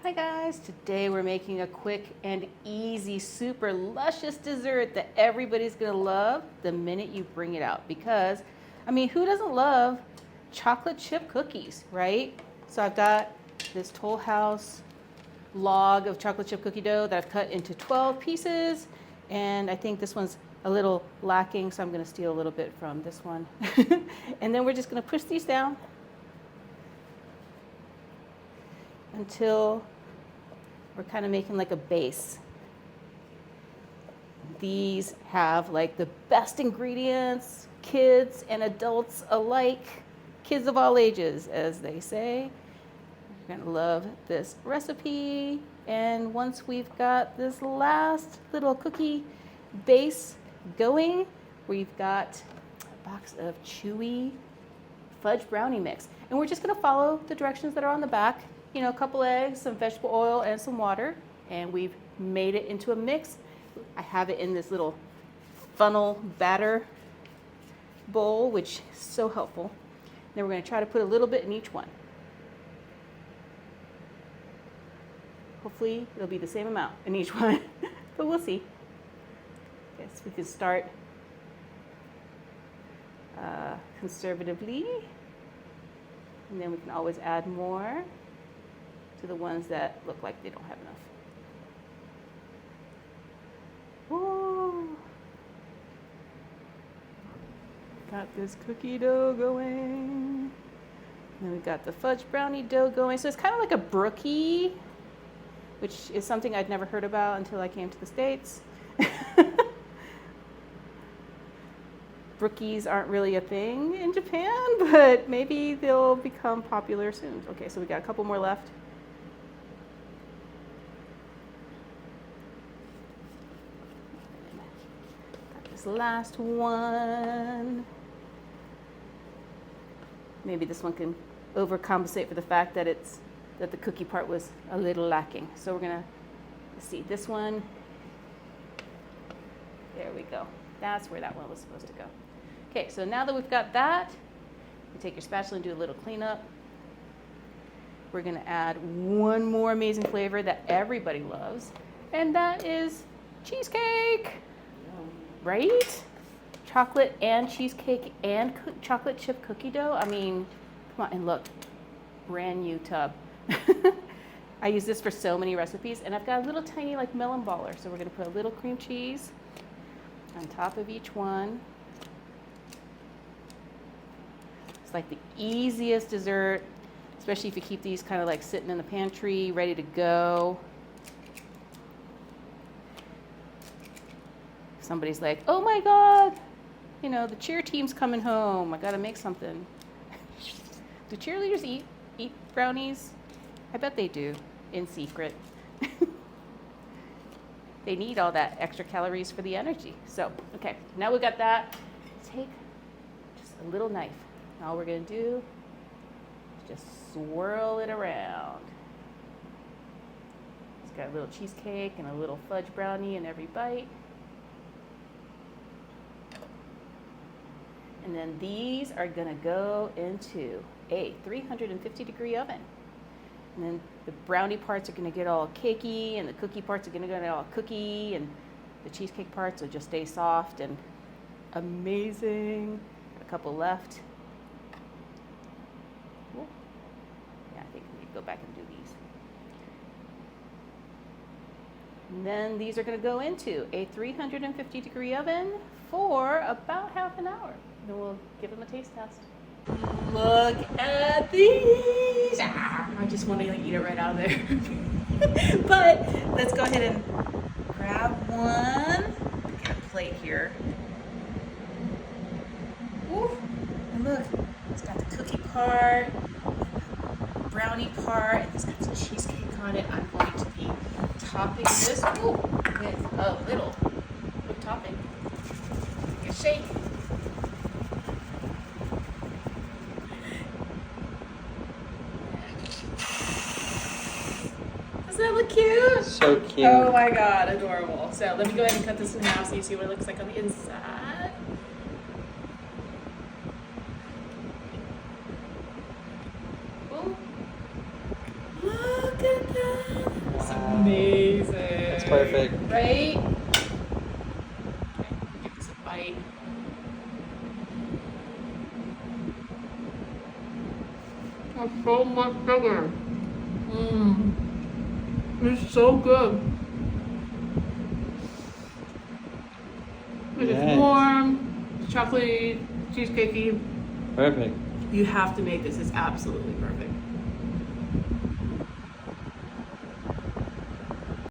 Hi guys, today we're making a quick and easy, super luscious dessert that everybody's gonna love the minute you bring it out. Because, I mean, who doesn't love chocolate chip cookies, right? So I've got this Toll House log of chocolate chip cookie dough that I've cut into 12 pieces. And I think this one's a little lacking, so I'm gonna steal a little bit from this one. And then we're just gonna push these down until we're kind of making like a base. These have like the best ingredients, kids and adults alike, kids of all ages, as they say. You're gonna love this recipe. And once we've got this last little cookie base going, we've got a box of chewy fudge brownie mix. And we're just gonna follow the directions that are on the back. You know, a couple eggs, some vegetable oil, and some water. And we've made it into a mix. I have it in this little funnel batter bowl, which is so helpful. Then we're gonna try to put a little bit in each one. Hopefully it'll be the same amount in each one, but we'll see. Yes, we can start conservatively, and then we can always add more to the ones that look like they don't have enough. Whoa. Got this cookie dough going. Then we've got the fudge brownie dough going. So it's kind of like a Brookie, which is something I'd never heard about until I came to the States. Brookies aren't really a thing in Japan, but maybe they'll become popular soon. Okay, so we got a couple more left. Got this last one. Maybe this one can overcompensate for the fact that the cookie part was a little lacking. So we're gonna, let's see, this one, there we go. That's where that one was supposed to go. Okay, so now that we've got that, you take your spatula and do a little cleanup. We're gonna add one more amazing flavor that everybody loves, and that is cheesecake, right? Chocolate and cheesecake and chocolate chip cookie dough. I mean, come on, and look, brand new tub. I use this for so many recipes, and I've got a little tiny like melon baller. So we're gonna put a little cream cheese on top of each one. It's like the easiest dessert, especially if you keep these kind of like sitting in the pantry, ready to go. Somebody's like, oh my God, you know, the cheer team's coming home. I gotta make something. Do cheerleaders eat brownies? I bet they do, in secret. They need all that extra calories for the energy. So, okay, now we've got that. Take just a little knife. All we're gonna do is just swirl it around. It's got a little cheesecake and a little fudge brownie in every bite. And then these are gonna go into a 350-degree oven. And then the brownie parts are gonna get all cakey, and the cookie parts are gonna get all cookie, and the cheesecake parts will just stay soft and amazing. Got a couple left. Cool. Yeah, I think we need to go back and do these. And then these are gonna go into a 350-degree oven for about half an hour. Then we'll give them a taste test. Look at these! I just want to eat it right out of there. But let's go ahead and grab one. Get a plate here. Ooh, and look, it's got the cookie part, brownie part, and it's got some cheesecake on it. I'm going to be topping this with a little whipped topping. Take a shake. Doesn't that look cute? So cute. Oh my God, adorable. So let me go ahead and cut this in half so you see what it looks like on the inside. Ooh. Look at that. perfect. Right? Okay, give this a bite. That's so much sugar. It's so good. It's Yes. warm, chocolatey, cheesecakey. Perfect. You have to make this. It's absolutely perfect.